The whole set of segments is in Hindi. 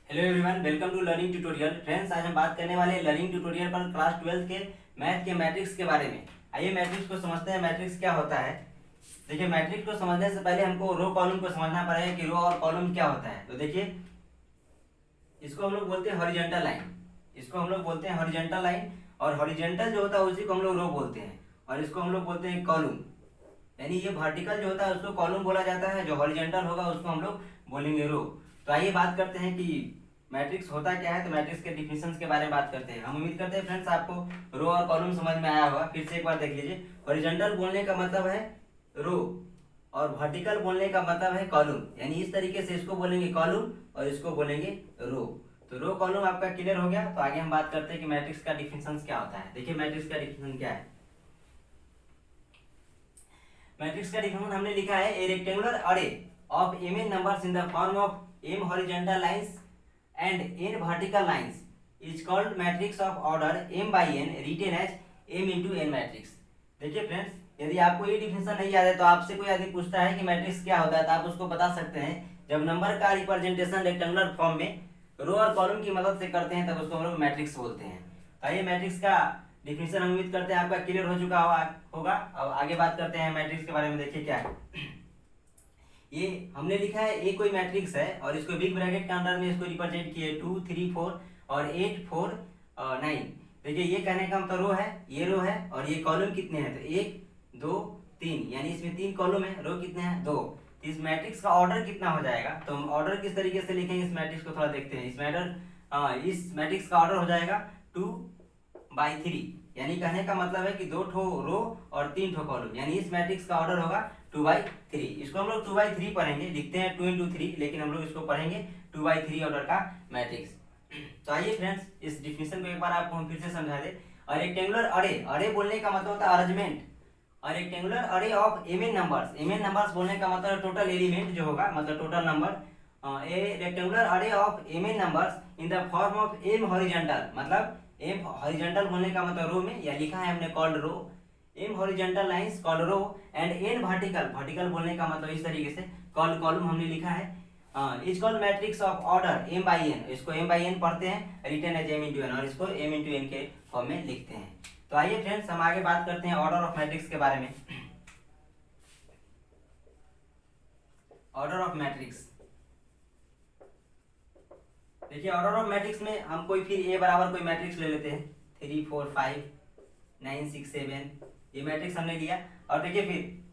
Hello everyone, welcome to learning tutorial. Friends, आज हम बात करने वाले हैं लर्निंग ट्यूटोरियल पर क्लास 12 के मैथ के मैट्रिक्स के बारे में। आइए मैट्रिक्स को समझते हैं। मैट्रिक्स क्या होता है? देखिए, मैट्रिक्स को समझने से पहले हमको रो कॉलम को समझना पड़ेगा कि रो और कॉलम क्या होता है। तो देखिए, इसको हम लोग बोलते हैं हॉरिजॉन्टल लाइन। इसको हम लोग बोलते हैं हॉरिजॉन्टल लाइन, और हॉरिजॉन्टल जो होता है उसी को हम लोग रो बोलते हैं, और इसको हम लोग बोलते हैं कॉलम। यानी ये वर्टिकल जो होता है उसको कॉलम बोला जाता है, जो हॉरिजॉन्टल होगा उसको हम लोग बोलेंगे रो। तो आइए बात करते हैं कि मैट्रिक्स होता क्या है। तो मैट्रिक्स के डिफिनेशंस के बारे में बात करते हैं। हम उम्मीद करते हैं फ्रेंड्स आपको रो और कॉलम समझ में आया होगा। फिर से एक बार देख लीजिए। हॉरिजॉन्टल बोलने का मतलब है रो, और वर्टिकल बोलने का मतलब है कॉलम। यानी इस तरीके से इसको बोलेंगे कॉलम और इसको बोलेंगे रो। तो रो कॉलम आपका क्लियर हो गया। तो आगे हम बात करते हैं कि मैट्रिक्स का डिफिनेशन क्या होता है। देखिए, मैट्रिक्स का डिफिनेशन क्या है। मैट्रिक्स का डिफिनेशन हमने लिखा है, ए rectangular array of m n numbers in the form of m horizontal lines and n vertical lines is called matrix of order m by n written as m into n matrix। देखिए फ्रेंड्स, यदि आपको ये डिफिनेशन नहीं याद है तो आपसे कोई आदमी पूछता है कि मैट्रिक्स क्या होता है, तो आप उसको बता सकते हैं जब नंबर का रिप्रेजेंटेशन रेक्टेंगुलर फॉर्म में रो और कॉलम की मदद से करते हैं तब उसको हम लोग मैट्रिक्स बोलते हैं। तो आइए मैट्रिक्स का डिफिनेशन हम उम्मीद करते हैं आपका क्लियर हो चुका होगा। अब आगे बात करते हैं मैट्रिक्स के बारे में। देखिए क्या है, ये हमने लिखा है ए कोई मैट्रिक्स है, और इसको बिग ब्रैकेट के अंदर में इसको रिप्रेजेंट किए 2 3 4 और 8 4 9। देखिए, ये कहने का मतलब रो है, ये रो है, और ये कॉलम कितने हैं तो 1 2 3, यानी इसमें 3 कॉलम है। रो कितने हैं 2। तो इस मैट्रिक्स का ऑर्डर कितना हो जाएगा, तो हम ऑर्डर किस तरीके से लिखेंगे इस मैट्रिक्स को थोड़ा देखते हैं। इस मैट्रिक्स का ऑर्डर हो जाएगा 2/3। यानी कहने का मतलब है कि 2 ठो रो और 3 ठो कॉलम, यानी इस मैट्रिक्स का ऑर्डर होगा 2/3। इसको हम लोग 2/3 पढ़ेंगे, लिखते हैं 2 into 3, लेकिन हम लोग इसको पढ़ेंगे 2/3 ऑर्डर का मैट्रिक्स। तो आइए फ्रेंड्स, इस डिफिनेशन को एक बार आपको हम फिर से समझा दे। और रेक्टेंगुलर अरे, अरे बोलने का मतलब होता है अरेंजमेंट। और rectangular array of m numbers, m numbers बोलने का मतलब टोटल एलिमेंट जो होगा, मतलब total number. A rectangular array of m numbers in the form of m horizontal, मतलब एम हॉरिजॉन्टल बोलने का मतलब रो में, या लिखा है हमने called row. M horizontal lines called row and n vertical, vertical बोलने का मतलब इस तरीके से कॉल्ड कॉलम हमने लिखा है। Is called matrix of order m by n। इसको m by n पढ़ते हैं, written as m into n, और इसको m into n के फॉर्म में लिखते हैं। तो आइए फ्रेंड्स, हम आगे बात करते हैं ऑर्डर ऑफ मैट्रिक्स के बारे में। ऑर्डर ऑफ मैट्रिक्स, देखिए ऑर्डर ऑफ मैट्रिक्स में हम कोई फिर ए बराबर कोई मैट्रिक्स ले लेते हैं। 3 4 5 9 6 7, ये मैट्रिक्स हमने लिया। और देखिए फिर,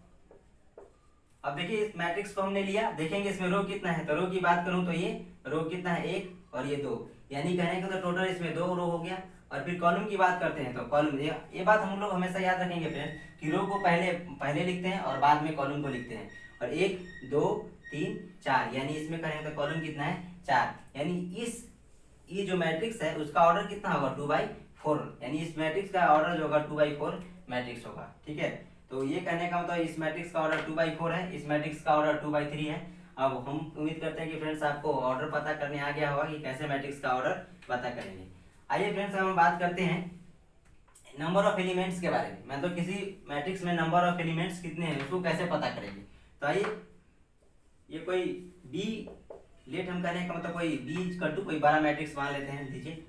अब देखिए इस मैट्रिक्स को हमने लिया, देखेंगे इसमें रो कितना है। तो रो की बात करूं तो ये रो कितना है 1 और ये 2, यानी कहने का तो टोटल इसमें 2 रो हो गया। और फिर कॉलम की बात करते हैं तो कॉलम, ये बात हम लोग हमेशा याद रखेंगे फ्रेंड कि रो को पहले पहले लिखते हैं और बाद में कॉलम को लिखते हैं। और 1 2 3 4, यानी इसमें करेंगे तो कॉलम कितना है 4, यानी ये जो मैट्रिक्स है उसका ऑर्डर कितना होगा 2/4, यानी इस मैट्रिक्स का ऑर्डर जो होगा 2/4 मैट्रिक्स होगा। ठीक है, तो ये कहने का मतलब इस मैट्रिक्स का ऑर्डर 2/4 है, इस मैट्रिक्स का ऑर्डर 2/3 है। अब हम उम्मीद करते हैं कि फ्रेंड्स आपको ऑर्डर पता करने आ गया होगा कि कैसे मैट्रिक्स का ऑर्डर पता करेंगे। आइए फ्रेंड्स, हम बात करते हैं नंबर ऑफ एलिमेंट्स के बारे में। मतलब किसी मैट्रिक्स में नंबर ऑफ एलिमेंट्स कितने हैं उसको कैसे पता करेंगे। तो आइए, ये कोई बी लेट, हम कहने का मतलब कोई बी इक्वल टू कोई बड़ा मैट्रिक्स मान लेते हैं। लीजिए,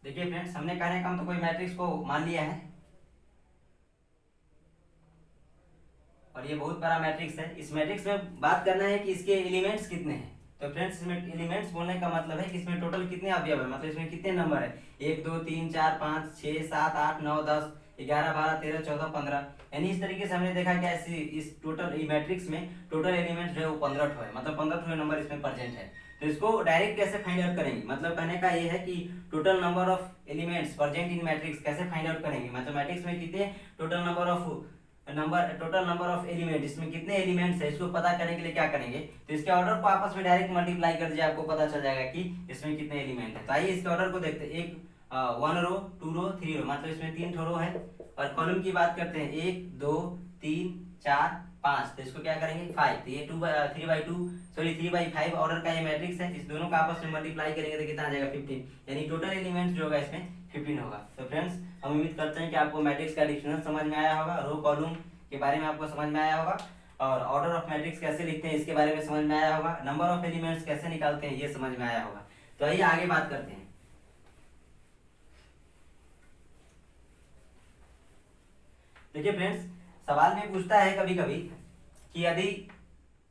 देखिए फ्रेंड्स, हमने कहने का मतलब कोई मैट्रिक्स को मान लिया है, और ये बहुत बड़ा मैट्रिक्स है। इस मैट्रिक्स में बात करना है कि इसके एलिमेंट्स कितने हैं। तो फ्रेंड्स, इसमें एलिमेंट्स बोलने का मतलब है कि इसमें टोटल कितने अवयव है, मतलब इसमें कितने नंबर है। 1 2 3 4 5 6 7 8 9 10 11 12 13 14 15, यानी इस तरीके से हमने देखा कि ऐसी इस टोटल मैट्रिक्स में टोटल एलिमेंट्स जो है वो 15 ठो है, मतलब 15 ठो नंबर इसमें प्रेजेंट है। तो इसको डायरेक्ट कैसे फाइंड आउट करेंगे, मतलब कहने का ये है कि total number of elements present in matrix कैसे फाइंड आउट करेंगे। मतलब मैट्रिक्स में कितने टोटल नंबर ऑफ एलिमेंट, इसमें कितने एलिमेंट्स है, इसको पता करने के लिए क्या करेंगे, तो इसके ऑर्डर को आपस में डायरेक्ट मल्टीप्लाई कर दीजिए, आपको पता चल जाएगा कि इसमें कितने एलिमेंट है। तो आइए इसके ऑर्डर को देखते हैं। 1 रो 2 रो 3 रो, मतलब इसमें 3 ठो रो है। और कॉलम की बात करते हैं 1 2 3 4 5, तो इसको क्या करेंगे 5, तो ये 3/5 ऑर्डर का ये मैट्रिक्स है, इस दोनों का आपस में मल्टीप्लाई करेंगे तो कितना आ जाएगा 15, यानी टोटल एलिमेंट्स जो होगा इसमें 15 होगा। तो फ्रेंड्स हम उम्मीद करते हैं कि आपको मैट्रिक्स का डिफिनेशन समझ में आया होगा, रो कॉलम के बारे में आपको समझ में आया होगा, और ऑर्डर ऑफ मैट्रिक्स कैसे लिखते हैं इसके बारे में समझ में आया होगा, नंबर ऑफ एलिमेंट्स कैसे निकालते हैं ये समझ में आया होगा। तो आइए आगे बात करते हैं। देखिए फ्रेंड्स, सवाल में पूछता है कभी कभी कि यदि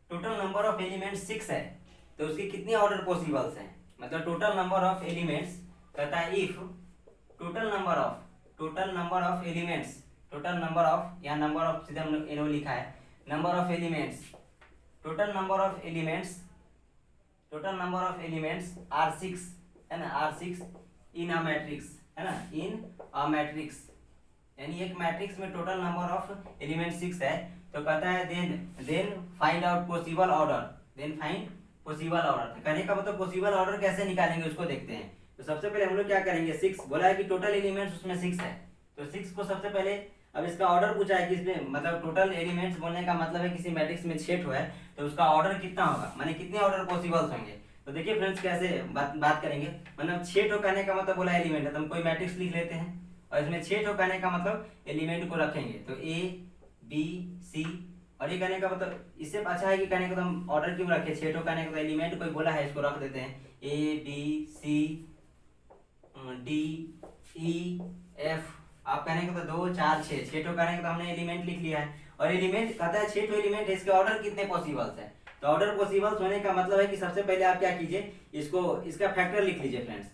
टोटल नंबर ऑफ एलिमेंट्स 6 है तो उसकी कितनी ऑर्डर पॉसिबल्स हैं, मतलब टोटल नंबर ऑफ एलिमेंट्स, कहता है इफ टोटल नंबर ऑफ या नंबर ऑफ सीधा हमने लिखा है number of elements, total number of elements are 6 है ना, आर 6 इन अ मैट्रिक्स है ना, इन अ मैट्रिक्स, यानी एक मैट्रिक्स में टोटल नंबर ऑफ एलिमेंट 6 है, तो कहता है then find out possible order, कहने का मतलब पॉसिबल ऑर्डर कैसे निकालेंगे उसको देखते हैं। तो सबसे पहले हम लोग क्या करेंगे, 6 बोला है कि टोटल एलिमेंट्स उसमें 6 है, तो 6 को सबसे पहले, अब इसका ऑर्डर पूछा है कि इसमें मतलब टोटल एलिमेंट्स बोलने का मतलब है किसी मैट्रिक्स में 6 है, तो उसका ऑर्डर कितना होगा, माने कितने ऑर्डर पॉसिबल्स होंगे। तो देखिए फ्रेंड्स कैसे बात करेंगे, मतलब 6 कहने का मतलब बोला एलिमेंट है, तो हम कोई मैट्रिक्स लिख लेते हैं और इसमें 6 कहने का मतलब एलिमेंट को रखेंगे, तो ए बी सी, और ये कहने का मतलब इससे अच्छा है कि कहने का तो हम ऑर्डर क्यों रखे, 6 कहने का तो एलिमेंट कोई बोला है इसको रख देते हैं, A B C D E F, आप कहने का तो 2 4 6, 6 कहने का तो हमने एलिमेंट लिख लिया है, और एलिमेंट कहता है 6 एलिमेंट है, इसके ऑर्डर कितने पॉसिबल्स है। तो ऑर्डर पॉसिबल्स होने का मतलब है कि सबसे पहले आप क्या कीजिए, इसका फैक्टर लिख लीजिए फ्रेंड्स,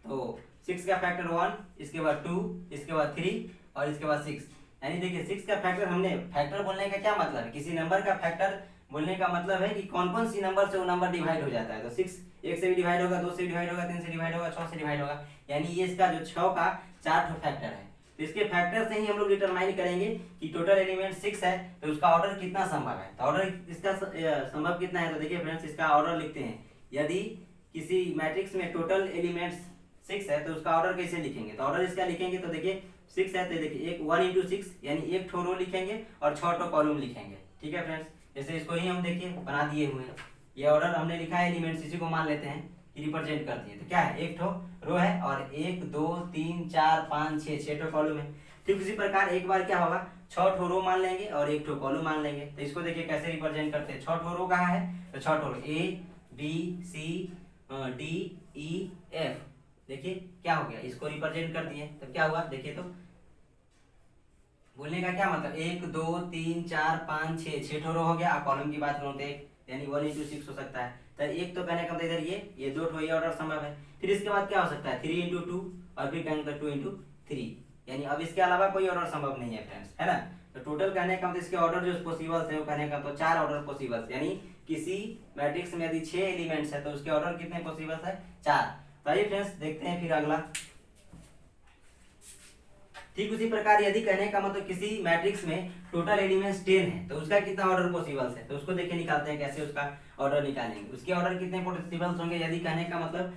तो 6 का फैक्टर 1, इसके बाद 2, इसके बाद 3 और इसके बाद 6, यानी देखिए 6 का फैक्टर, हमने फैक्टर बोलने का क्या मतलब है, किसी नंबर का फैक्टर बोलने का मतलब है कि कौन कौन सी नंबर से वो नंबर डिवाइड हो जाता है, तो 6 1 से भी डिवाइड होगा, 2 से भी डिवाइड होगा, 3 से डिवाइड होगा, 6 से डिवाइड होगा, यानी ये इसका जो 6 का 4 फैक्टर है, तो इसके फैक्टर से ही हम लोग डिटरमाइन करेंगे कि टोटल एलिमेंट 6 है तो उसका ऑर्डर कितना संभव है। तो ऑर्डर इसका संभव कितना है, तो देखिए फ्रेंड्स इसका ऑर्डर लिखते हैं, यदि किसी मैट्रिक्स में टोटल एलिमेंट्स 6 है तो उसका ऑर्डर कैसे लिखेंगे, तो ऑर्डर इसका लिखेंगे, तो देखिए 6 है तो देखिए 1 into 6 यानी एक ठो रो लिखेंगे और 6 कॉलम लिखेंगे, ठीक है फ्रेंड्स। जैसे इसको ही हम देखिए बना दिए हुए हैं, ये ऑर्डर हमने लिखा है एलिमेंट्स, इसी को मान लेते हैं कि रिप्रेजेंट करती है, तो क्या है, एक ठो रो है और 1 2 3 4 5 6 कॉलम है। ठीक उसी प्रकार एक बार क्या होगा, 6 रो मान लेंगे और 1 कॉलम मान लेंगे, तो इसको देखिए कैसे रिप्रेजेंट करते हैं, 6 रो कहाँ है, तो 6 row A B C D E F, देखिए क्या हो गया, इसको रिप्रेजेंट कर दिए, तो क्या हुआ देखिए, तो बोलने का क्या मतलब 1 2 3 4 5 6 ठो रो हो गया, कॉलम की बात करूँ तो एक, यानी 1 into 6 हो सकता है, तो एक तो कहने का मतलब इधर ये 2 ठो ये ऑर्डर संभव है। फिर इसके बाद क्या हो सकता है 3 into 2 और फिर कहने का 2 into 3, यानी अब इसके अलावा कोई ऑर्डर संभव नहीं है फ्रेंड्स, है ना। तो टोटल कहने का मतलब इसके ऑर्डर जो पॉसिबल्स है वो कहने का तो 4 ऑर्डर पॉसिबल्स, यानी किसी मैट्रिक्स में यदि 6 एलिमेंट्स है तो उसके ऑर्डर कितने पॉसिबल्स है 4। तो आइए फ्रेंड्स देखते हैं फिर अगला। ठीक उसी प्रकार यदि कहने का मतलब किसी मैट्रिक्स में टोटल एलिमेंट्स 10 है तो उसका कितना ऑर्डर पॉसिबल्स है, तो उसको देखिए निकालते हैं कैसे उसका ऑर्डर निकालेंगे, उसके ऑर्डर कितने पॉसिबल्स होंगे। यदि कहने का मतलब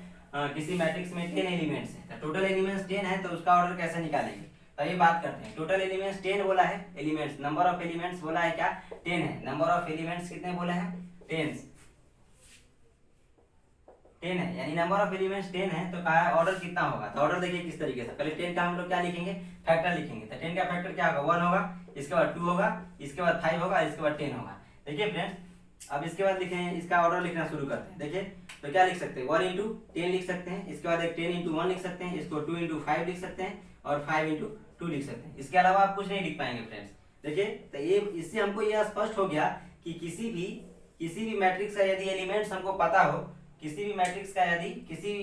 किसी मैट्रिक्स में 10 एलिमेंट्स है तो टोटल एलिमेंट्स 10 है तो उसका ऑर्डर कैसे निकालेंगे, तो ये बात करते हैं। टोटल एलिमेंट्स 10 बोला है, एलिमेंट्स नंबर ऑफ एलिमेंट्स बोला है क्या 10 है, नंबर ऑफ एलिमेंट्स कितने बोले हैं 10 है, यानी नंबर ऑफ एलिमेंट्स 10 है, तो कहा ऑर्डर कितना होगा, तो ऑर्डर देखिए किस तरीके से, पहले 10 का हम लोग क्या लिखेंगे फैक्टर लिखेंगे, तो 10 का फैक्टर क्या होगा 1 होगा, इसके बाद 2 होगा, इसके बाद 5 होगा, इसके बाद 10 होगा। देखिए फ्रेंड्स अब इसके बाद लिखें, इसका ऑर्डर लिखना शुरू करते हैं। देखिए तो क्या लिख सकते हैं 1 into 10 लिख सकते हैं, इसके बाद एक 10 into 1 लिख सकते हैं, इसको 2 into 5 लिख सकते हैं और 5 into 2 लिख सकते हैं, इसके अलावा आप कुछ नहीं लिख पाएंगे फ्रेंड्स। देखिए तो ये इससे हमको यह स्पष्ट हो गया कि किसी भी मैट्रिक्स का यदि एलिमेंट्स हमको पता हो, किसी भी मैट्रिक्स का यदि किसी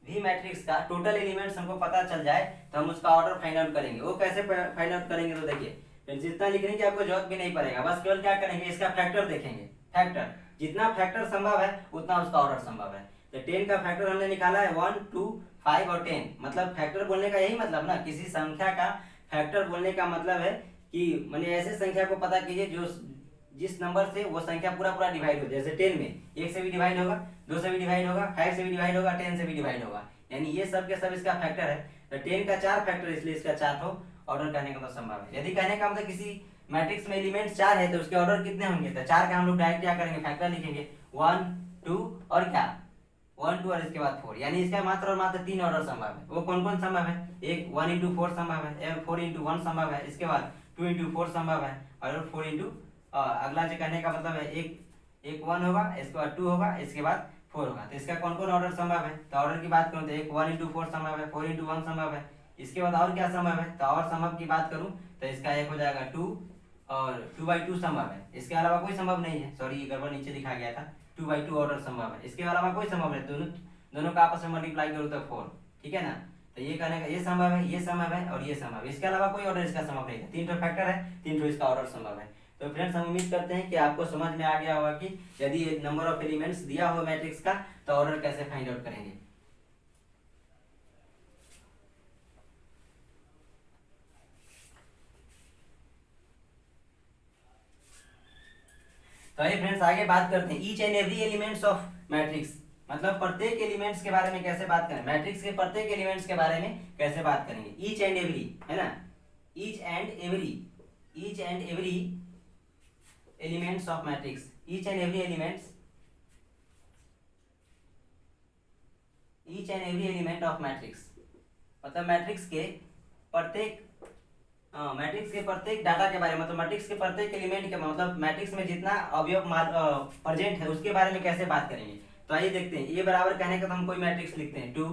भी मैट्रिक्स का टोटल एलिमेंट्स हमको पता चल जाए तो हम उसका ऑर्डर फाइंड आउट करेंगे। वो कैसे फाइंड आउट करेंगे, तो देखिए जितना लिखने की आपको जरूरत भी नहीं पड़ेगा, बस केवल क्या करेंगे इसका फैक्टर देखेंगे, फैक्टर जितना फैक्टर संभव है उतना उसका ऑर्डर संभव है। तो 10 का फैक्टर हमने निकाला है 1 2 5 और 10, मतलब फैक्टर बोलने का यही मतलब ना, किसी संख्या का फैक्टर बोलने का मतलब है कि मैंने ऐसे संख्या को पता कीजिए जो जिस नंबर से वो संख्या पूरा डिवाइड हो, जैसे 10 में 1 से भी डिवाइड होगा, 2 से भी डिवाइड होगा, 5 से भी डिवाइड होगा, 10 से भी डिवाइड होगा, यानी ये सब के सब इसका फैक्टर है। तो 10 का 4 फैक्टर, इसलिए इसका 4 तो ऑर्डर करने का मतलब संभव है। यदि कहने का मतलब किसी मैट्रिक्स में एलिमेंट्स 4 है तो उसके ऑर्डर कितने होंगे, तो 4 का हम लोग डायरेक्ट क्या करेंगे, फैक्टर लिखेंगे 1 2 और क्या 1 2 और इसके बाद 4, यानी इसका मात्र और मात्र 3 ऑर्डर संभव है। वो कौन कौन संभव है, एक 1 इंटू 4 संभव है, 4 इंटू 1 संभव है, इसके बाद 2 इंटू 4 संभव है, और 4 इंटू अगला जो कहने का मतलब है एक 1 होगा, इसके बाद 2 होगा, इसके बाद 4 होगा। तो इसका कौन कौन ऑर्डर संभव है, तो ऑर्डर की बात करूँ तो एक 1 इंटू 4 संभव है, 4 इंटू 1 संभव है, इसके बाद और क्या संभव है, तो और संभव की बात करूँ तो इसका एक हो जाएगा 2 और 2/2 संभव है। इसके अलावा कोई संभव नहीं है, सॉरी गड़बड़ नीचे लिखा गया था, 2/2 ऑर्डर संभव है। इसके अलावा कोई संभव नहीं, दोनों का आपस में मल्टीप्लाई करूँ तो 4, ठीक है ना। तो ये कहने का ये संभव है, ये संभव है और ये संभव है। इसके अलावा कोई ऑर्डर इसका संभव नहीं है। 3 फैक्टर है, 3 इसका ऑर्डर संभव है। तो फ्रेंड्स हम उम्मीद करते हैं कि आपको समझ में आ गया होगा कि यदि नंबर ऑफ एलिमेंट्स दिया हो मैट्रिक्स का तो ऑर्डर कैसे फाइंड आउट करेंगे। तो आइए फ्रेंड्स आगे बात करते हैं each and every elements of matrix, मतलब प्रत्येक एलिमेंट्स के बारे में कैसे बात करें, मैट्रिक्स के प्रत्येक एलिमेंट्स के बारे में कैसे बात करेंगे। ईच एंड एवरी है ना, each and every elements of matrix, each and every element of matrix, मतलब मैट्रिक्स के प्रत्येक डाटा के बारे में, मतलब मैट्रिक्स के प्रत्येक एलिमेंट के मतलब मैट्रिक्स में जितना अवयव प्रेजेंट है उसके बारे में कैसे बात करेंगे। तो आइए देखते हैं। ये बराबर कहने का तो हम कोई मैट्रिक्स लिखते हैं 2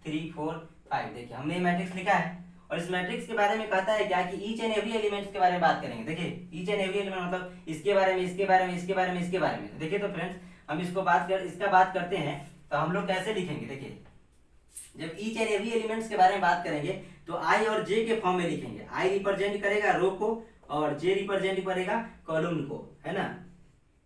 3 4 5, देखिए हमने ये मैट्रिक्स लिखा है और इस मैट्रिक्स के बारे में कहता है क्या कि ईच एंड एवरी एलिमेंट्स के बारे में बात करेंगे। देखिए ईच एंड एवरी एलिमेंट मतलब इसके बारे में, इसके बारे में, इसके बारे में, इसके बारे में। देखिए तो फ्रेंड्स हम इसको बात करते हैं तो हम लोग कैसे लिखेंगे। देखिए जब ईच एंड एवरी एलिमेंट्स के बारे में बात करेंगे तो आई और जे के फॉर्म में लिखेंगे। आई रिप्रेजेंट करेगा रो को और जे रिप्रेजेंट करेगा कॉलम को, है ना।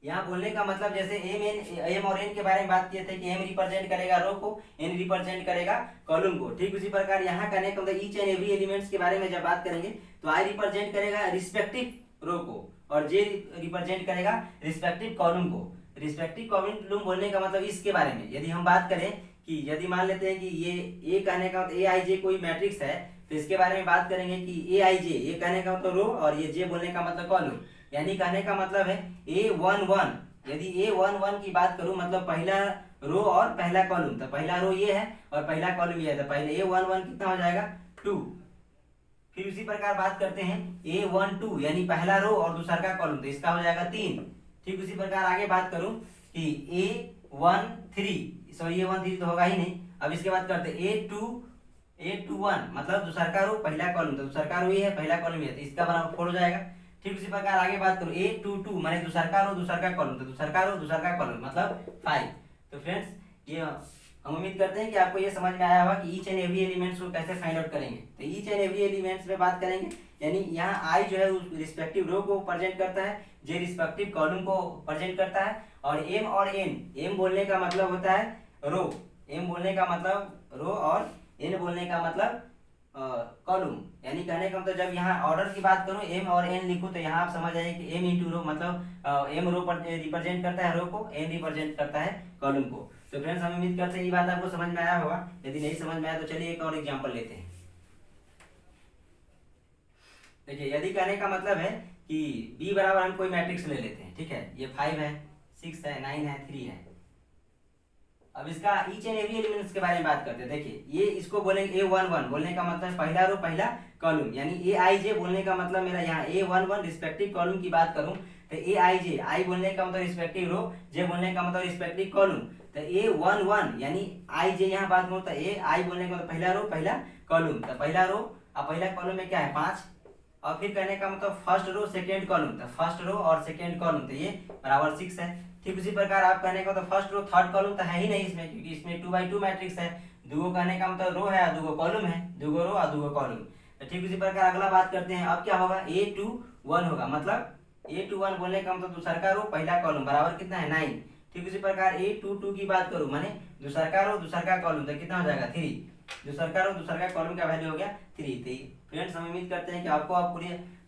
यहाँ बोलने का मतलब जैसे एम और एन के बारे में बात किए थे कि एम रिप्रेजेंट करेगा रो को, एन रिप्रेजेंट करेगा कॉलम को, ठीक उसी प्रकार यहाँ कहने का मतलब ईच एंड एवरी एलिमेंट्स के बारे में जब बात करेंगे तो आई रिप्रेजेंट करेगा रिस्पेक्टिव रो को और जे रिप्रेजेंट करेगा रिस्पेक्टिव कॉलम को। रिस्पेक्टिव कॉलम बोलने का मतलब इसके बारे में यदि हम बात करें कि यदि मान लेते हैं कि ये कहने का मतलब ए आई जे कोई मैट्रिक्स है तो इसके बारे में बात करेंगे कि ए आई जे, ये कहने का मतलब रो और ये जे बोलने का मतलब कॉलम, यानी कहने का मतलब है A11। यदि A11 की बात करूं मतलब पहला रो और पहला कॉलम, तो पहला रो ये है और पहला कॉलम ये है, तो पहले A11 कितना हो जाएगा 2। फिर उसी प्रकार बात करते हैं A12 यानी पहला रो और दूसरा का कॉलम, तो इसका हो जाएगा 3। ठीक उसी प्रकार आगे बात करूं कि A13 तो होगा ही नहीं। अब इसके बाद करते A21 मतलब दूसरा का रो पहला कॉलम, तो दूसरा का रो ये है पहला कॉलम ये है, तो इसका बराबर 4 हो जाएगा। ठीक उसी प्रकार आगे बात करो A22 माने दूसरा का रो दूसरा का कॉलम, तो दूसरा का रो दूसरा का कॉलम मतलब 5। तो फ्रेंड्स ये हम उम्मीद करते हैं कि आपको ये समझ में आया होगा कि ईच एंड एवरी एलिमेंट्स को कैसे फाइंड आउट करेंगे। तो ईच एंड एवरी एलिमेंट्स में बात करेंगे, यानी यहाँ आई जो है उस रिस्पेक्टिव रो को प्रेजेंट करता है, जे रिस्पेक्टिव कॉलम को प्रेजेंट करता है, और एम और एन, एम बोलने का मतलब होता है रो, एम बोलने का मतलब रो और एन बोलने का मतलब कॉलम, यानी कहने का मतलब जब यहाँ ऑर्डर की बात करूँ एम और एन लिखूँ तो यहाँ आप समझ जाइए कि एम इंटू रो मतलब एम रो रिप्रेजेंट करता है रो को, एन रिप्रेजेंट करता है कॉलम को। तो फ्रेंड्स हम उम्मीद करते हैं ये बात आपको समझ में आया होगा। यदि नहीं समझ में आया तो चलिए एक और एग्जांपल लेते हैं। देखिए यदि कहने का मतलब है कि b बराबर हम कोई मैट्रिक्स ले लेते हैं, ठीक है, ये 5 है 6 है 9 है 3 है। अब इसका ईच एंड एवरी एलिमेंट्स के बारे में बात करते हैं। देखिए ये इसको बोलेंगे A11 बोलने का मतलब पहला रो पहला कॉलम, यानी Aij बोलने का मतलब मेरा यहाँ A11 रिस्पेक्टिव कॉलम की बात करूं तो Aij, आई बोलने का मतलब रिस्पेक्टिव रो, जे बोलने का मतलब रिस्पेक्टिव कॉलम, तो A11 यानी Ij यहाँ बात करूं तो आई बोलने का मतलब पहला रो पहला कॉलम, तो पहला रो और पहला कॉलम में क्या है 5, और फिर कहने का मतलब फर्स्ट रो सेकेंड कॉलम, तो फर्स्ट रो और सेकेंड कॉलम, तो ये बराबर 6 है। ठीक उसी प्रकार आप कहने का तो फर्स्ट रो थर्ड कॉलम तो है ही नहीं इसमें, क्योंकि इसमें 2/2 मैट्रिक्स है, दुगो कहने का मतलब रो है और दुगो कॉलम है, दुगो रो और दुगो कॉलम। तो ठीक उसी प्रकार अगला बात करते हैं। अब क्या होगा A21 होगा, मतलब A21 बोलने का मतलब दूसरा का रो पहला कॉलम बराबर कितना है 9। ठीक उसी प्रकार A22 की बात करूं माने दूसरा का रो दूसरा का कॉलम, तो कितना हो जाएगा 3, दूसरा का रो दूसरा का कॉलम का वैल्यू हो गया 3। तो फ्रेंड्स हम उम्मीद करते हैं कि आपको आप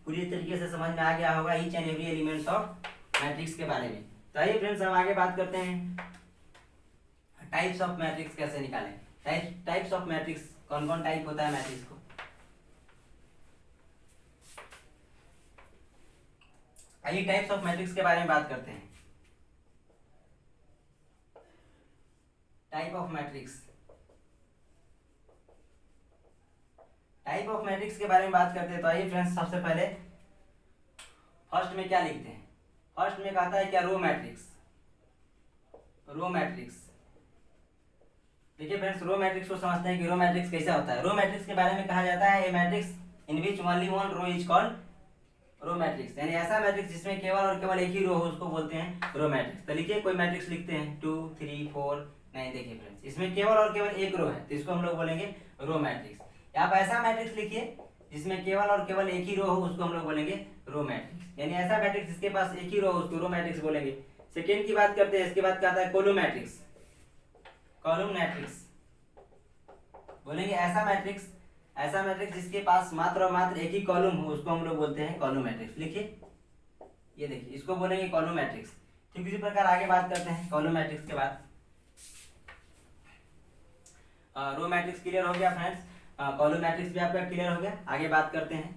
पूरी तरीके से समझ में आ गया होगा each and every elements of matrix के बारे में। तो आइए फ्रेंड्स हम आगे बात करते हैं टाइप्स ऑफ मैट्रिक्स कैसे निकालें। टाइप्स ऑफ मैट्रिक्स कौन कौन टाइप होता है मैट्रिक्स को। आइए टाइप्स ऑफ मैट्रिक्स के बारे में बात करते हैं। Type of matrix, type of matrix के बारे में बात करते हैं। तो आइए फ्रेंड्स, सबसे पहले फर्स्ट में क्या लिखते हैं? फर्स्ट में कहता है क्या? Row matrix. रो मैट्रिक्स, देखिए फ्रेंड्स, रो मैट्रिक्स को समझते हैं कि रो मैट्रिक्स कैसा होता है। रो मैट्रिक्स के बारे में कहा जाता है a matrix in which only one row is called row matrix, यानी ऐसा मैट्रिक्स जिसमें केवल और केवल एक ही रो हो उसको बोलते हैं रो मैट्रिक्स। तो लिखिए कोई मैट्रिक्स लिखते हैं 2 3 4 9, देखिए फ्रेंड्स इसमें केवल और केवल एक रो है तो इसको हम लोग बोलेंगे रो मैट्रिक्स। आप ऐसा मैट्रिक्स लिखिए जिसमें केवल और केवल एक ही रो हो उसको हम लोग बोलेंगे रो मैट्रिक्स, यानी ऐसा मैट्रिक्स जिसके पास एक ही रो हो उसको रो मैट्रिक्स बोलेंगे। सेकेंड की बात करते हैं, इसके बाद क्या आता है? Column matrix. कॉलम मैट्रिक्स बोलेंगे ऐसा मैट्रिक्स, ऐसा मैट्रिक्स जिसके पास मात्र और मात्र एक ही कॉलम हो उसको हम लोग बोलते हैं कॉलम मैट्रिक्स। लिखिए, ये देखिए इसको बोलेंगे कॉलम मैट्रिक्स। ठीक इसी प्रकार आगे बात करते हैं कॉलम मैट्रिक्स के बाद। रो मैट्रिक्स क्लियर हो गया फ्रेंड्स, कॉलम मैट्रिक्स भी आपका क्लियर हो गया। आगे बात करते हैं,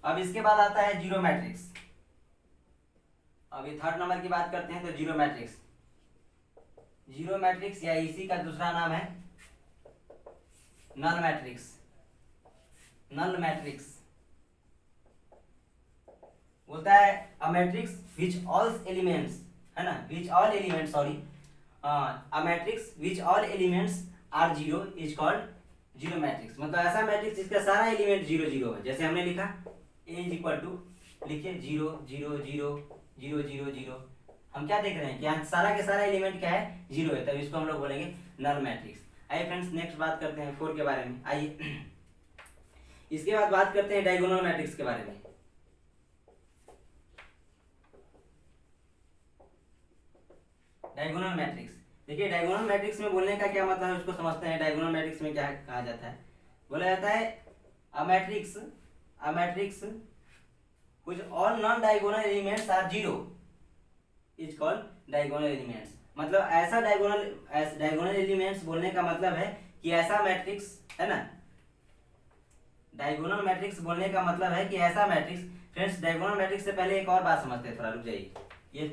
अब इसके बाद आता है जीरो मैट्रिक्स। अभी थर्ड नंबर की बात करते हैं तो जीरो मैट्रिक्स। जीरो मैट्रिक्स या इसी का दूसरा नाम है नल मैट्रिक्स। नल मैट्रिक्स बोलता है a matrix which all elements, है ना, which all elements, sorry, a matrix which all elements are zero is called zero matrix. मतलब ऐसा मैट्रिक्स जिसका सारा एलिमेंट जीरो जीरो है। जैसे हमने लिखा ए इज इक्वल टू, लिखिए 0 0 0 0 0 0। हम क्या देख रहे हैं कि यहाँ सारा के सारा एलिमेंट क्या है? जीरो है, तब इसको हम लोग बोलेंगे नल मैट्रिक्स। आइए फ्रेंड्स नेक्स्ट बात करते हैं 4 के बारे में। आइए इसके बाद बात करते हैं डायगोनल मैट्रिक्स के बारे में। डायगोनल मैट्रिक्स, देखिए डायगोनल मैट्रिक्स में बोलने का क्या मतलब है उसको समझते हैं। डायगोनल मैट्रिक्स में क्या कहा जाता है? बोला जाता है a matrix which all non-diagonal elements are zero is called diagonal elements। मतलब ऐसा डायगोनल एलिमेंट्स बोलने का मतलब है कि ऐसा मैट्रिक्स, है ना, डायगोनल मैट्रिक्स बोलने का मतलब है कि ऐसा मैट्रिक्स। फ्रेंड्स डायगोनल मैट्रिक्स से पहले एक और बात समझते हैं, थोड़ा रुक जाइए। ये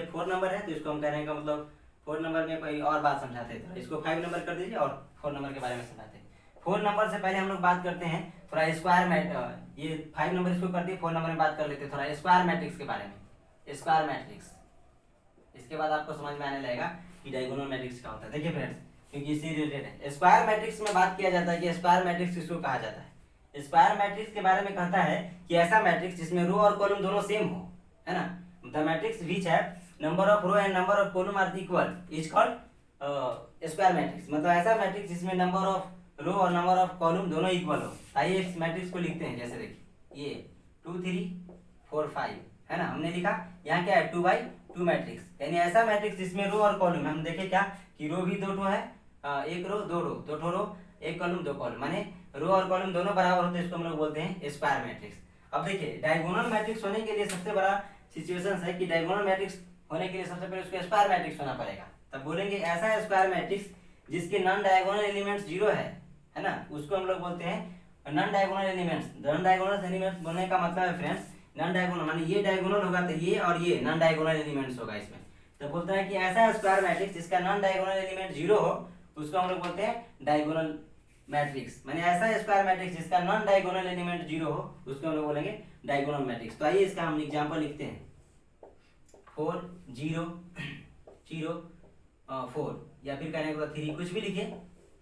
4 नंबर है तो इसको हम कहने का मतलब 4 नंबर में कोई और बात समझाते हैं, इसको 5 नंबर कर दीजिए और 4 नंबर के बारे में समझाते हैं। 4 नंबर से पहले हम लोग बात करते हैं थोड़ा स्क्वायर मैट्रिक्स। ये 5 नंबर इसको कर दिए, 4 नंबर में बात कर लेते हैं थोड़ा स्क्वायर मैट्रिक्स के बारे में। स्क्वायर मैट्रिक्स, इसके बाद आपको समझ में आने लगेगा कि डायगोनल मैट्रिक्स क्या होता है। देखिए फ्रेंड्स, क्योंकि इससे रिलेटेड है। स्क्वायर मैट्रिक्स में बात किया जाता है कि स्क्वायर मैट्रिक्स किसको कहा जाता है। स्क्वायर मैट्रिक्स के बारे में कहता है कि ऐसा मैट्रिक्स जिसमें रो और कॉलम दोनों सेम हो, है ना। The matrix which have number of row and number of column are equal is called square matrix. मतलब ऐसा मैट्रिक्स जिसमें नंबर ऑफ रो और नंबर ऑफ कॉलम दोनों इक्वल हो। आइए इस मैट्रिक्स को लिखते हैं। जैसे देखिए ये 2 3 4 5, है ना, हमने लिखा। यहाँ क्या है? 2x2 मैट्रिक्स, यानी ऐसा मैट्रिक्स जिसमें रो और कॉलम, हम देखे क्या कि रो भी 2 है, एक रो 2 रो, 2 रो 1 कॉलम 2 कॉलम, माने रो और कॉलम दोनों बराबर होते हैं, इसको हम लोग बोलते हैं स्क्वायर मैट्रिक्स। अब देखिए डायगोनल मैट्रिक्स होने के लिए सबसे बड़ा सिचुएशन है कि डायगोनल मैट्रिक्स होने के लिए सबसे पहले उसको स्क्वायर मैट्रिक्स होना पड़ेगा। तब बोलेंगे ऐसा स्क्वायर मैट्रिक्स जिसके नॉन डायगोनल एलिमेंट्स 0 है ना, उसको हम लोग बोलते हैं non diagonal elements. Non diagonal elements बोलने का मतलब है फ्रेंड्स, नॉन डायगोनल माने ये डायगोनल होगा तो ये और ये नॉन डायगोनल एलिमेंट्स होगा इसमें। तो बोलते हैं कि ऐसा स्क्वायर मैट्रिक्स जिसका नॉन डायगोनल एलिमेंट 0 हो उसको हम लोग बोलते हैं डायगोनल मैट्रिक्स। माने ऐसा स्क्वायर मैट्रिक्स जिसका नॉन डायगोनल एलिमेंट 0 हो उसको हम लोग बोलेंगे डायगोनल मैट्रिक्स। तो आइए इसका हम एग्जांपल लिखते हैं 4 0 0 4, या फिर कहने को 3, कुछ भी लिखिए।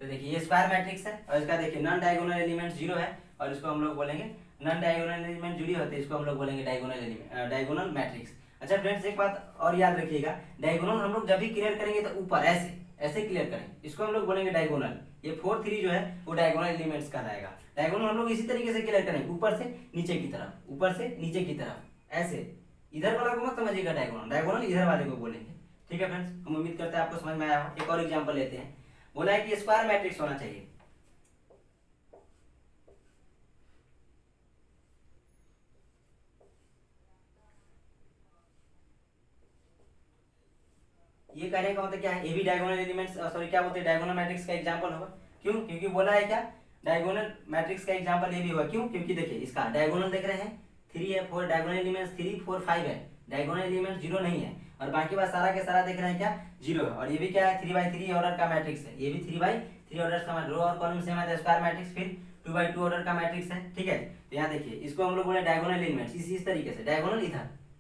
तो देखिए ये स्क्वायर मैट्रिक्स है और इसका देखिए नॉन डायगोनल एलिमेंट 0 है और इसको हम लोग बोलेंगे नॉन डायगोनल एलिमेंट जुड़ी होते हैं, इसको हम लोग बोलेंगे डायगोनल मैट्रिक्स। अच्छा फ्रेंड्स एक बात और याद रखिएगा, डायगोनल हम लोग जब भी क्लियर करेंगे तो ऊपर ऐसे ऐसे क्लियर करें, इसको हम लोग बोलेंगे डायगोनल। ये 4 3 जो है वो डायगोनल एलिमेंट्स कहलाएगा। डायगोनल हम लोग इसी तरीके से क्लियर करेंगे, ऊपर से नीचे की तरफ, ऊपर से नीचे की तरफ, ऐसे। इधर वाला को मत समझिएगा डायगोनल, डायगोनल इधर वाले को बोलेंगे। ठीक है फ्रेंड्स, हम उम्मीद करते हैं आपको समझ में आया हो। एक और एग्जांपल लेते हैं। बोला है कि स्क्वायर मैट्रिक्स होना चाहिए। ये कहने का मतलब क्या है? ये भी डायगोनल एलिमेंट्स, सॉरी क्या बोलते हैं, डायगोनल मैट्रिक्स का एग्जांपल होगा। क्यों? क्योंकि बोला है क्या, डायगोनल मैट्रिक्स का एग्जांपल ये भी होगा। क्यों? क्योंकि देखिए इसका डायगोनल देख रहे हैं, 3 है, 4 डायगोनल एलिमेंट्स 3 4 5 है, डायगोनल एलिमेंट 0 नहीं है, और बाकी बात सारा के सारा देख रहे हैं क्या 0 है। और ये भी क्या है 3/3 ऑर्डर का मैट्रिक्स है, ये भी 3/3 ऑर्डर का रो और कॉलम सेम है, स्क्वायर मैट्रिक्स फिर 2/2 ऑर्डर का मैट्रिक्स है। ठीक है, तो यहाँ देखिए इसको हम लोग बोले डायगोनल एलिमेंट्स, इस तरीके से डायगोनल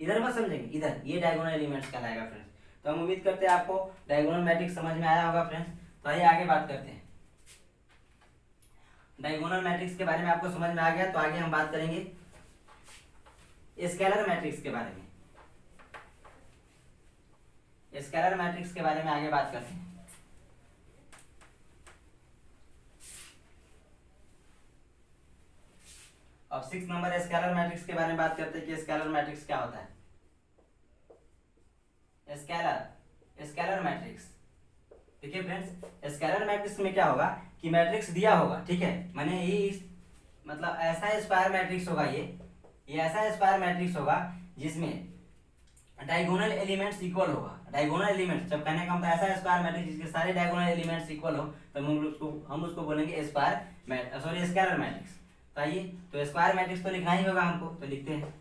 इधर मत समझेंगे, इधर ये डायगोनल एलिमेंट्स कहलाएगा फ्रेंड्स। तो हम उम्मीद करते हैं आपको डायगोनल मैट्रिक्स समझ में आया होगा फ्रेंड्स। तो आइए आगे बात करते हैं, डायगोनल मैट्रिक्स के बारे में आपको समझ में आ गया, तो आगे हम बात करेंगे स्केलर मैट्रिक्स के बारे में। स्केलर मैट्रिक्स के बारे में आगे बात करते हैं। अब 6 नंबर स्केलर मैट्रिक्स के बारे में बात करते हैं कि स्केलर मैट्रिक्स क्या होता है। स्केलर मैट्रिक्स, देखिए फ्रेंड्स स्केलर मैट्रिक्स में क्या होगा कि मैट्रिक्स दिया होगा, ठीक है, माने ये मतलब ऐसा स्क्वायर मैट्रिक्स होगा, ये ऐसा स्क्वायर मैट्रिक्स होगा जिसमें डायगोनल एलिमेंट्स इक्वल होगा। डायगोनल एलिमेंट्स जब कहने का मतलब ऐसा स्क्वायर मैट्रिक्स जिसके सारे डायगोनल एलिमेंट्स इक्वल हो, तो हम उसको बोलेंगे स्केलर मैट्रिक्स। तो आइए, तो स्क्वायर मैट्रिक्स तो लिखना ही होगा हमको, तो लिखते हैं।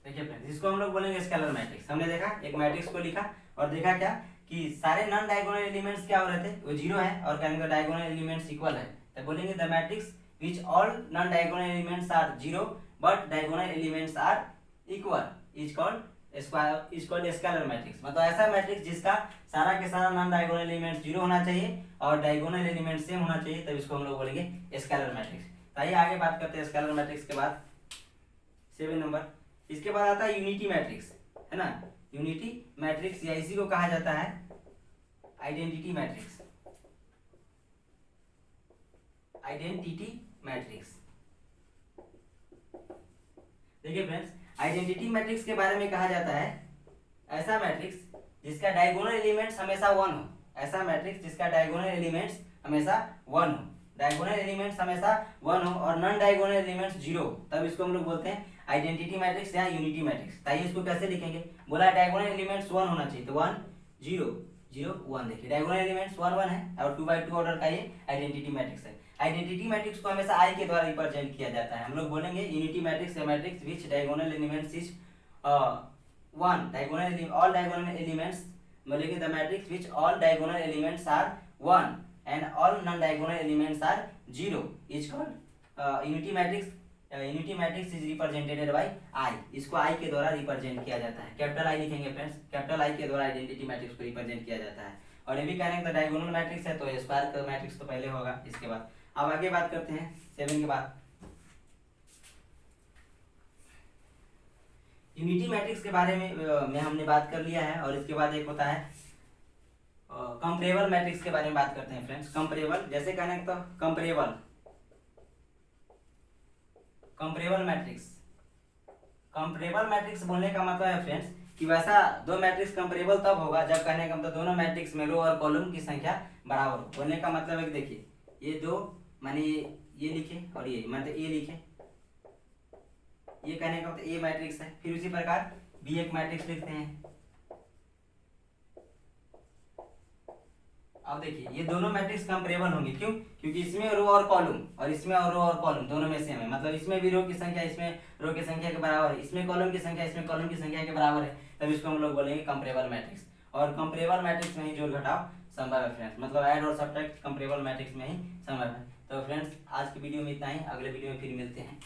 देखिए फ्रेंड्स इसको हम लोग बोलेंगे स्केलर मैट्रिक्स। हमने देखा एक मैट्रिक्स को लिखा और देखा क्या कि सारे नॉन डायगोनल एलिमेंट्स क्या हो रहे थे, वो 0 है, और कहेंगे डायगोनल एलिमेंट्स इक्वल है, तो बोलेंगे the matrix which all non diagonal elements are 0 but diagonal elements are equal is called scalar matrix. मतलब ऐसा मैट्रिक्स जिसका सारा के सारा नॉन डायगोनल एलिमेंट्स 0 होना चाहिए और डायगोनल एलिमेंट सेम होना चाहिए, तब इसको हम लोग बोलेंगे स्केलर मैट्रिक्स। तो आइए आगे बात करते हैं स्केलर मैट्रिक्स के बाद 7 नंबर। इसके बाद आता है यूनिटी मैट्रिक्स, है ना। यूनिटी मैट्रिक्स या इसी को कहा जाता है आइडेंटिटी मैट्रिक्स। आइडेंटिटी मैट्रिक्स, देखिए फ्रेंड्स आइडेंटिटी मैट्रिक्स के बारे में कहा जाता है ऐसा मैट्रिक्स जिसका डायगोनल एलिमेंट्स हमेशा 1 हो। ऐसा मैट्रिक्स जिसका डायगोनल एलिमेंट्स हमेशा 1 हो, डायगोनल एलिमेंट्स हमेशा 1 हो और नॉन डायगोनल एलिमेंट्स 0 हो, तब इसको हम लोग बोलते हैं आइडेंटिटी मैट्रिक्स या यूनिटी मैट्रिक्स। ताइए इसको कैसे लिखेंगे, बोला डायगोनल एलिमेंट्स 1 होना चाहिए, तो 1 0 0 1। देखिए डायगोनल एलिमेंट्स 1 1 है और 2/2 ऑर्डर का ये आइडेंटिटी मैट्रिक्स है। आइडेंटिटी मैट्रिक्स को हमेशा आई के द्वारा रिप्रेजेंट किया जाता है। हम लोग बोलेंगे यूनिटी मैट्रिक्स या matrix which diagonal elements is 1 diagonal all diagonal elements, बोलेंगे the matrix which all diagonal elements are 1 and all non diagonal elements are 0 is called unity matrix. Unity matrix is represented by I, इसको आई के द्वारा रिप्रेजेंट किया जाता है। कैपिटल आई लिखेंगे फ्रेंड्स, कैपिटल आई के द्वारा आइडेंटिटी मैट्रिक्स को रिप्रेजेंट किया जाता है। और ये भी कहने का डायगोनल मैट्रिक्स है तो स्क्वायर मैट्रिक्स तो पहले होगा इसके बाद। अब आगे बात करते हैं 7 के बाद यूनिटी मैट्रिक्स के बारे में हमने बात कर लिया है। और इसके बाद एक होता है कंपेरेबल मैट्रिक्स के बारे में बात करते हैं फ्रेंड्स। कंपेरेबल जैसे कहने तो कंपेरेबल मैट्रिक्स, कंपेरेबल मैट्रिक्स बोलने का मतलब है फ्रेंड्स कि वैसा दो मैट्रिक्स कंपेरेबल तब होगा जब कहने का मतलब दोनों मैट्रिक्स में रो और कॉलम की संख्या बराबर हो। बोलने का मतलब है कि देखिए ये दो माने ये लिखे और ये मतलब ए लिखे, ये कहने का मतलब ए मैट्रिक्स है। फिर उसी प्रकार बी एक मैट्रिक्स लिखते हैं। अब देखिए ये दोनों मैट्रिक्स कंपेरेबल होंगे, क्यों? क्योंकि इसमें रो और कॉलम और इसमें रो और कॉलम दोनों में सेम है। मतलब इसमें भी रो की संख्या इसमें रो की संख्या के बराबर है, इसमें कॉलम की संख्या इसमें कॉलम की संख्या के बराबर है, तब इसको हम लोग बोलेंगे कंपेरेबल मैट्रिक्स। और कंपेरेबल मैट्रिक्स में ही जोड़ घटाव संभव है फ्रेंड्स, मतलब ऐड और सब्ट्रैक्ट कंपेरेबल मैट्रिक्स में ही संभव है। तो फ्रेंड्स आज की वीडियो में इतना ही, अगले वीडियो में फिर मिलते हैं।